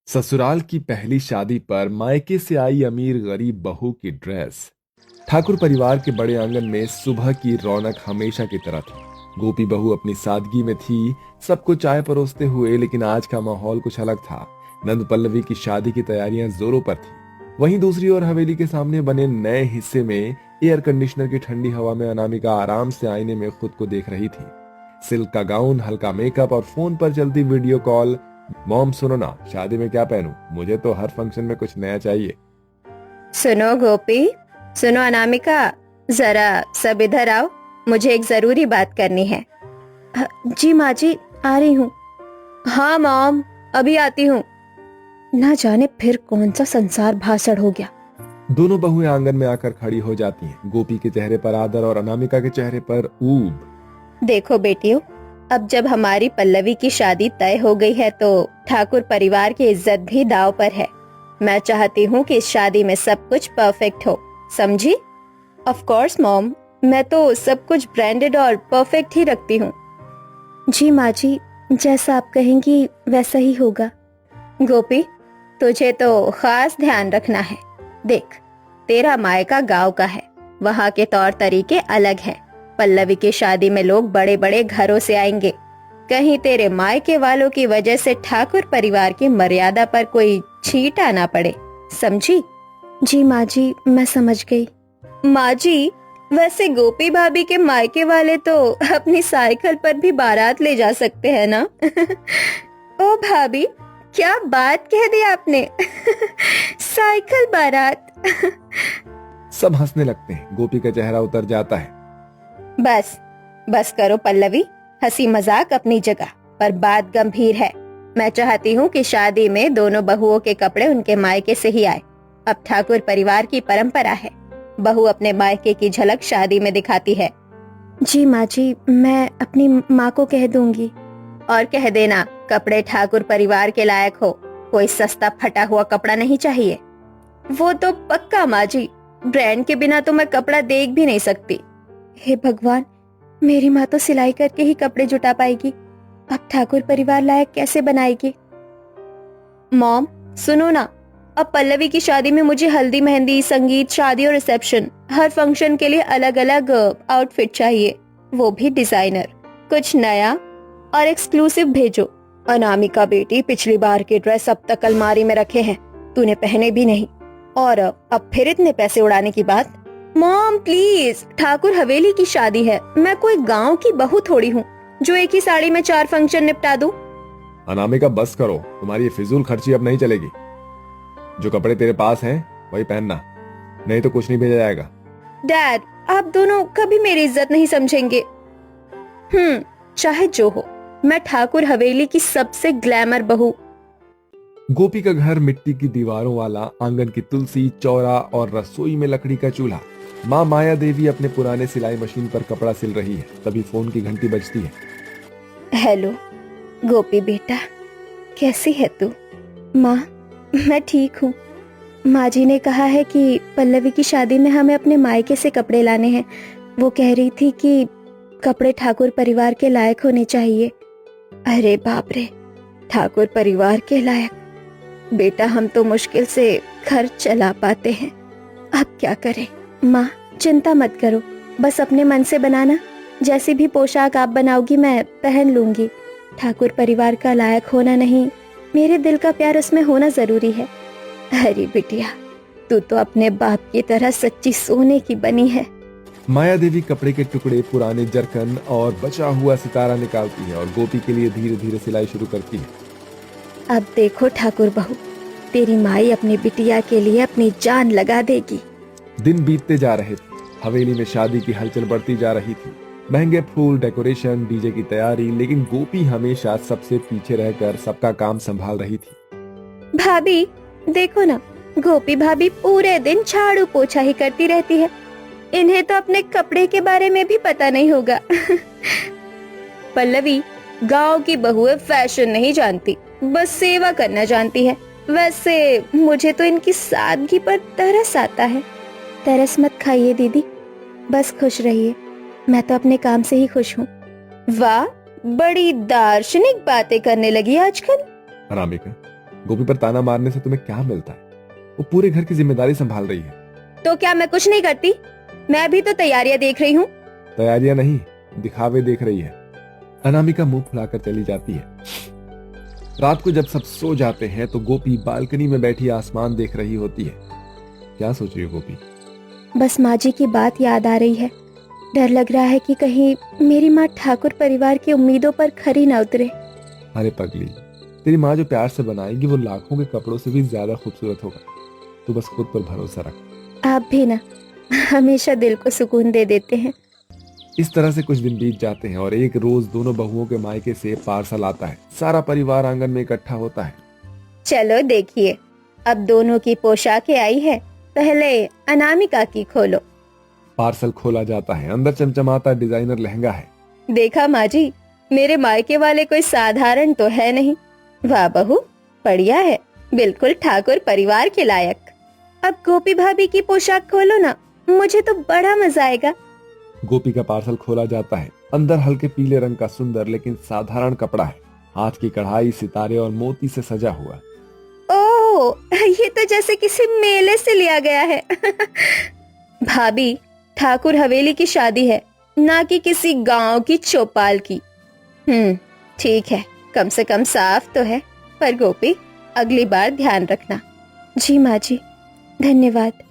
ससुराल की पहली शादी पर मायके से आई अमीर गरीब बहू की ड्रेस। ठाकुर परिवार के बड़े आंगन में सुबह की रौनक हमेशा की तरह थी। गोपी बहू अपनी सादगी में थी, सबको चाय परोसते हुए, लेकिन आज का माहौल कुछ अलग था। नंद पल्लवी की शादी की तैयारियां जोरों पर थी। वहीं दूसरी ओर हवेली के सामने बने नए हिस्से में एयर कंडीशनर की ठंडी हवा में अनामिका आराम से आईने में खुद को देख रही थी। सिल्क का गाउन, हल्का मेकअप और फोन पर चलती वीडियो कॉल। मॉम सुनो ना, शादी में क्या पहनूं? मुझे तो हर फंक्शन में कुछ नया चाहिए। सुनो गोपी, सुनो अनामिका, जरा सब इधर आओ, मुझे एक जरूरी बात करनी है। जी माँ जी, आ रही हूँ। हाँ मॉम, अभी आती हूँ। ना जाने फिर कौन सा संसार भाषण हो गया। दोनों बहुएं आंगन में आकर खड़ी हो जाती हैं। गोपी के चेहरे पर आदर और अनामिका के चेहरे पर ऊब। देखो बेटियों, अब जब हमारी पल्लवी की शादी तय हो गई है तो ठाकुर परिवार की इज्जत भी दांव पर है। मैं चाहती हूँ कि इस शादी में सब कुछ परफेक्ट हो, समझी? ऑफ कोर्स मॉम, मैं तो सब कुछ ब्रांडेड और परफेक्ट ही रखती हूँ। जी माँ जी, जैसा आप कहेंगी वैसा ही होगा। गोपी, तुझे तो खास ध्यान रखना है। देख, तेरा मायका गांव का है, वहाँ के तौर तरीके अलग हैं। पल्लवी की शादी में लोग बड़े बड़े घरों से आएंगे। कहीं तेरे मायके वालों की वजह से ठाकुर परिवार की मर्यादा पर कोई छींटा ना पड़े, समझी? जी माँ जी, मैं समझ गई। माँ जी, वैसे गोपी भाभी के मायके वाले तो अपनी साइकिल पर भी बारात ले जा सकते हैं ना? ओ भाभी, क्या बात कह दी आपने। साइकिल बारात। सब हंसने लगते हैं। गोपी का चेहरा उतर जाता है। बस बस करो पल्लवी, हंसी मजाक अपनी जगह, पर बात गंभीर है। मैं चाहती हूँ कि शादी में दोनों बहुओं के कपड़े उनके मायके से ही आए। अब ठाकुर परिवार की परंपरा है, बहू अपने मायके की झलक शादी में दिखाती है। जी माँ जी, मैं अपनी माँ को कह दूंगी। और कह देना, कपड़े ठाकुर परिवार के लायक हो, कोई सस्ता फटा हुआ कपड़ा नहीं चाहिए। वो तो पक्का माँ जी, ब्रांड के बिना तो मैं कपड़ा देख भी नहीं सकती। हे भगवान, मेरी माँ तो सिलाई करके ही कपड़े जुटा पाएगी, अब ठाकुर परिवार लायक कैसे बनाएगी? मॉम सुनो ना, अब पल्लवी की शादी में मुझे हल्दी, मेहंदी, संगीत, शादी और रिसेप्शन, हर फंक्शन के लिए अलग अलग आउटफिट चाहिए, वो भी डिजाइनर। कुछ नया और एक्सक्लूसिव भेजो। अनामिका बेटी, पिछली बार के ड्रेस अब तक अलमारी में रखे हैं, तूने पहने भी नहीं, और अब फिर इतने पैसे उड़ाने की बात। मॉम प्लीज, ठाकुर हवेली की शादी है, मैं कोई गांव की बहू थोड़ी हूँ जो एक ही साड़ी में 4 फंक्शन निपटा दूं। अनामिका बस करो, तुम्हारी ये फिजूल खर्ची अब नहीं चलेगी। जो कपड़े तेरे पास हैं वही पहनना, नहीं तो कुछ नहीं भेजा जाएगा। डैड, आप दोनों कभी मेरी इज्जत नहीं समझेंगे। चाहे जो हो, मैं ठाकुर हवेली की सबसे ग्लैमर बहू। गोपी का घर मिट्टी की दीवारों वाला, आंगन की तुलसी, चौरा और रसोई में लकड़ी का चूल्हा। माँ माया देवी अपने पुराने सिलाई मशीन पर कपड़ा सिल रही है, तभी फोन की घंटी बजती है। हेलो गोपी बेटा, कैसी है तू? माँ, मैं ठीक हूँ। माँ जी ने कहा है कि पल्लवी की शादी में हमें अपने मायके से कपड़े लाने हैं। वो कह रही थी कि कपड़े ठाकुर परिवार के लायक होने चाहिए। अरे बाप रे, ठाकुर परिवार के लायक? बेटा, हम तो मुश्किल से घर चला पाते हैं, अब क्या करें? माँ चिंता मत करो, बस अपने मन से बनाना, जैसी भी पोशाक आप बनाओगी मैं पहन लूंगी। ठाकुर परिवार का लायक होना नहीं, मेरे दिल का प्यार उसमें होना जरूरी है। अरे बिटिया, तू तो अपने बाप की तरह सच्ची सोने की बनी है। माया देवी कपड़े के टुकड़े, पुराने जरकन और बचा हुआ सितारा निकालती है और गोपी के लिए धीरे धीरे सिलाई शुरू करती है। अब देखो ठाकुर बहू, तेरी माई अपनी बिटिया के लिए अपनी जान लगा देगी। दिन बीतते जा रहे थे। हवेली में शादी की हलचल बढ़ती जा रही थी। महंगे फूल, डेकोरेशन, डीजे की तैयारी, लेकिन गोपी हमेशा सबसे पीछे रहकर सबका काम संभाल रही थी। भाभी देखो ना, गोपी भाभी पूरे दिन झाड़ू पोछा ही करती रहती है, इन्हें तो अपने कपड़े के बारे में भी पता नहीं होगा। पल्लवी, गांव की बहुएं फैशन नहीं जानती, बस सेवा करना जानती है। वैसे मुझे तो इनकी सादगी पर तरस आता है। तरस मत खाइए दीदी, बस खुश रहिए, मैं तो अपने काम से ही खुश हूँ। वाह, बड़ी दार्शनिक बातें करने लगी आजकल। अनामिका, गोपी पर ताना मारने से तुम्हें क्या मिलता है? वो पूरे घर की जिम्मेदारी संभाल रही है। तो क्या मैं कुछ नहीं करती? मैं भी तो तैयारियां देख रही हूँ। तैयारियां नहीं, दिखावे देख रही है। अनामिका मुंह फुलाकर चली जाती है। रात को जब सब सो जाते हैं तो गोपी बालकनी में बैठी आसमान देख रही होती है। क्या सोच रही हो गोपी? बस माँ जी की बात याद आ रही है। डर लग रहा है कि कहीं मेरी माँ ठाकुर परिवार की उम्मीदों पर खरी ना उतरे। अरे पगली, तेरी माँ जो प्यार से बनाएगी वो लाखों के कपड़ों से भी ज्यादा खूबसूरत होगा। तू बस खुद पर भरोसा रख। आप भी ना हमेशा दिल को सुकून दे देते हैं। इस तरह से कुछ दिन बीत जाते हैं और एक रोज दोनों बहुओं के मायके से पार्सल आता है। सारा परिवार आंगन में इकट्ठा होता है। चलो देखिए, अब दोनों की पोशाकें आई है। पहले अनामिका की खोलो। पार्सल खोला जाता है। अंदर चमचमाता डिजाइनर लहंगा है। देखा माँ जी, मेरे मायके वाले कोई साधारण तो है नहीं। वाह बहू, बढ़िया है, बिल्कुल ठाकुर परिवार के लायक। अब गोपी भाभी की पोशाक खोलो ना, मुझे तो बड़ा मजा आएगा। गोपी का पार्सल खोला जाता है। अंदर हल्के पीले रंग का सुंदर लेकिन साधारण कपड़ा है। हाथ की कढ़ाई सितारे और मोती से सजा हुआ। ओह, ये तो जैसे किसी मेले से लिया गया है। भाभी, ठाकुर हवेली की शादी है, ना कि किसी गांव की चौपाल की। ठीक है, कम से कम साफ तो है। पर गोपी, अगली बार ध्यान रखना। जी माँ जी, धन्यवाद।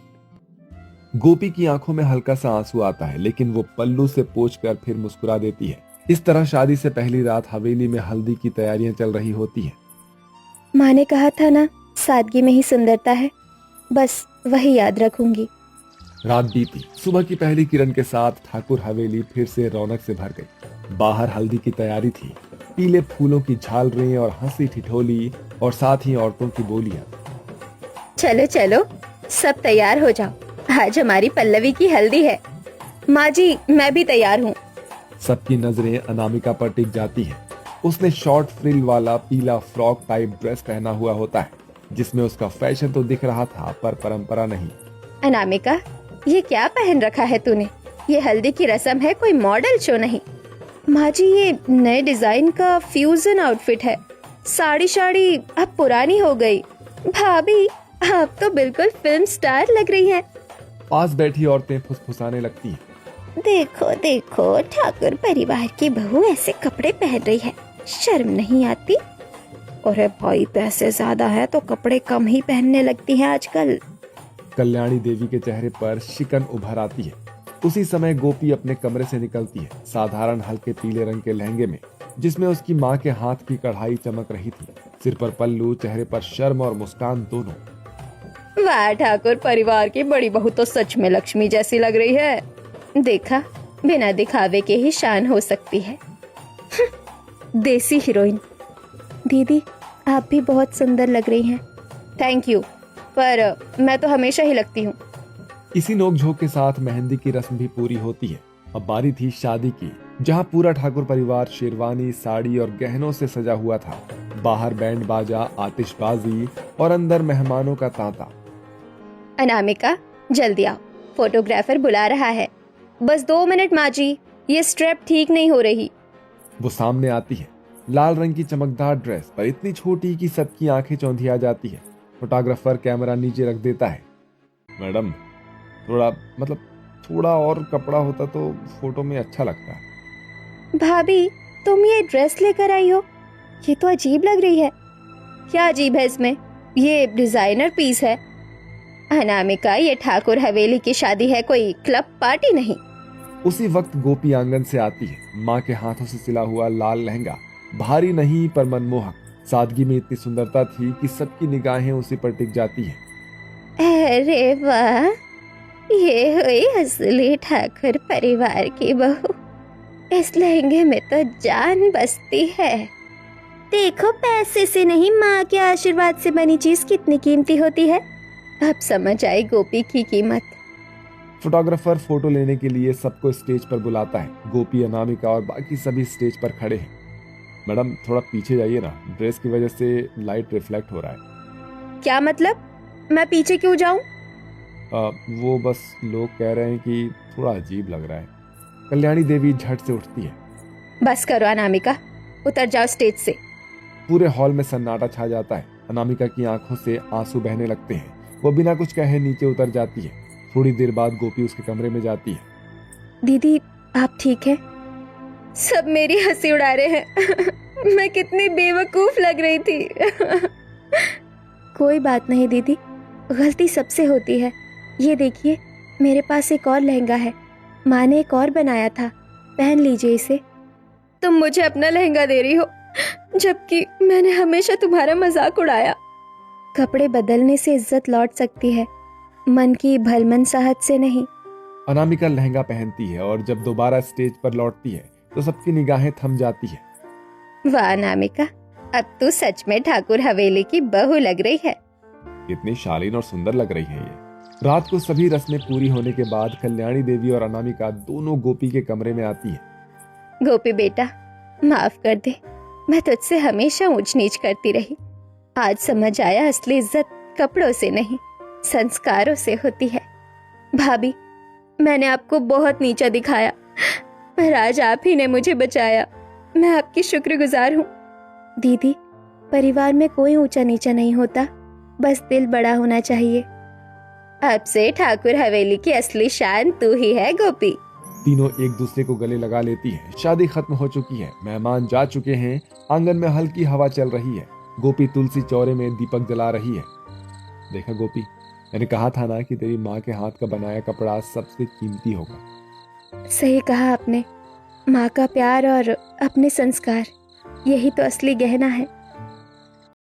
गोपी की आंखों में हल्का सा आंसू आता है लेकिन वो पल्लू से पोंछकर फिर मुस्कुरा देती है। इस तरह शादी से पहली रात हवेली में हल्दी की तैयारियां चल रही होती हैं। माँ ने कहा था ना, सादगी में ही सुंदरता है। बस वही याद रखूंगी। रात बीती। सुबह की पहली किरण के साथ ठाकुर हवेली फिर से रौनक से भर गई। बाहर हल्दी की तैयारी थी। पीले फूलों की झालरें और हंसी ठिठोली और साथ ही औरतों की बोलियां। चलो चलो, सब तैयार हो जाओ, आज हमारी पल्लवी की हल्दी है। माँ जी, मैं भी तैयार हूँ। सबकी नजरें अनामिका पर टिक जाती है। उसने शॉर्ट फ्रिल वाला पीला फ्रॉक टाइप ड्रेस पहना हुआ होता है जिसमें उसका फैशन तो दिख रहा था पर परंपरा नहीं। अनामिका, ये क्या पहन रखा है तूने? ये हल्दी की रस्म है, कोई मॉडल शो नहीं। माँ जी, ये नए डिजाइन का फ्यूजन आउटफिट है। साड़ी साड़ी अब पुरानी हो गई। भाभी, आप तो बिल्कुल फिल्म स्टार लग रही हैं। पास बैठी औरतें फुसफुसाने लगती हैं। देखो देखो, ठाकुर परिवार की बहू ऐसे कपड़े पहन रही है, शर्म नहीं आती? अरे भाई, पैसे ज्यादा है तो कपड़े कम ही पहनने लगती हैं आजकल। कल्याणी देवी के चेहरे पर शिकन उभर आती है। उसी समय गोपी अपने कमरे से निकलती है, साधारण हल्के पीले रंग के लहंगे में जिसमें उसकी माँ के हाथ की कढ़ाई चमक रही थी। सिर पर पल्लू, चेहरे पर शर्म और मुस्कान दोनों। वाह, ठाकुर परिवार की बड़ी बहू तो सच में लक्ष्मी जैसी लग रही है। देखा, बिना दिखावे के ही शान हो सकती है। देसी हीरोइन। दीदी, आप भी बहुत सुंदर लग रही हैं। थैंक यू, पर मैं तो हमेशा ही लगती हूँ। इसी नोकझोंक के साथ मेहंदी की रस्म भी पूरी होती है। अब बारी थी शादी की, जहाँ पूरा ठाकुर परिवार शेरवानी, साड़ी और गहनों से सजा हुआ था। बाहर बैंड बाजा, आतिशबाजी और अंदर मेहमानों का तांता। अनामिका, जल्दी आओ, फोटोग्राफर बुला रहा है। बस 2 मिनट माँ जी, ये स्ट्रेप ठीक नहीं हो रही। वो सामने आती है, लाल रंग की चमकदार ड्रेस पर इतनी छोटी कि सबकी आंखें चौंधिया जाती है। फोटोग्राफर कैमरा नीचे रख देता है। मैडम, थोड़ा और कपड़ा होता तो फोटो में अच्छा लगता। भाभी, तुम ये ड्रेस लेकर आई हो, ये तो अजीब लग रही है। क्या अजीब है इसमें? ये डिजाइनर पीस है। अनामिका, ये ठाकुर हवेली की शादी है, कोई क्लब पार्टी नहीं। उसी वक्त गोपी आंगन से आती है। माँ के हाथों से सिला हुआ लाल लहंगा, भारी नहीं पर मनमोहक। सादगी में इतनी सुंदरता थी कि सबकी निगाहें उसी पर टिक जाती हैं। अरे वाह, ये हुई असली ठाकुर परिवार की बहू। इस लहंगे में तो जान बसती है। देखो, पैसे से नहीं, माँ के आशीर्वाद से बनी चीज कितनी कीमती होती है। अब समझ आई गोपी की कीमत। फोटोग्राफर फोटो लेने के लिए सबको स्टेज पर बुलाता है। गोपी, अनामिका और बाकी सभी स्टेज पर खड़े हैं। मैडम, थोड़ा पीछे जाइए ना, ड्रेस की वजह से लाइट रिफ्लेक्ट हो रहा है। क्या मतलब? मैं पीछे क्यों जाऊं? वो बस लोग कह रहे हैं कि थोड़ा अजीब लग रहा है। कल्याणी देवी झट से उठती है। बस करो अनामिका, उतर जाओ स्टेज से। पूरे हॉल में सन्नाटा छा जाता है। अनामिका की आंखों से आंसू बहने लगते हैं। वो बिना कुछ कहे नीचे उतर जाती है। थोड़ी देर बाद गोपी उसके कमरे में जाती है। दीदी, आप ठीक है? सब मेरी हंसी उड़ा रहे हैं। मैं कितनी बेवकूफ लग रही थी। कोई बात नहीं दीदी, गलती सबसे होती है। ये देखिए, मेरे पास एक और लहंगा है। माँ ने एक और बनाया था, पहन लीजिए इसे। तुम मुझे अपना लहंगा दे रही हो, जबकि मैंने हमेशा तुम्हारा मजाक उड़ाया। कपड़े बदलने से इज्जत लौट सकती है, मन की भलमनसाहत से नहीं। अनामिका लहंगा पहनती है और जब दोबारा स्टेज पर लौटती है तो सबकी निगाहें थम जाती है। वाह अनामिका, अब तू सच में ठाकुर हवेली की बहू लग रही है। कितनी शालीन और सुंदर लग रही है ये। रात को सभी रस्में पूरी होने के बाद कल्याणी देवी और अनामिका दोनों गोपी के कमरे में आती है। गोपी बेटा, माफ कर दे, मैं तुझसे हमेशा ऊंच नीच करती रही। आज समझ आया, असली इज्जत कपड़ों से नहीं, संस्कारों से होती है। भाभी, मैंने आपको बहुत नीचा दिखाया, पर आज आप ही ने मुझे बचाया। मैं आपकी शुक्रगुजार हूँ। दीदी, परिवार में कोई ऊंचा नीचा नहीं होता, बस दिल बड़ा होना चाहिए। अब से ठाकुर हवेली की असली शान तू ही है गोपी। तीनों एक दूसरे को गले लगा लेती हैं। शादी खत्म हो चुकी है, मेहमान जा चुके हैं। आंगन में हल्की हवा चल रही है। गोपी तुलसी चौरे में दीपक जला रही है। देखा गोपी, मैंने कहा था ना कि तेरी माँ के हाथ का बनाया कपड़ा सबसे कीमती होगा। सही कहा आपने। माँ का प्यार और अपने संस्कार, यही तो असली गहना है।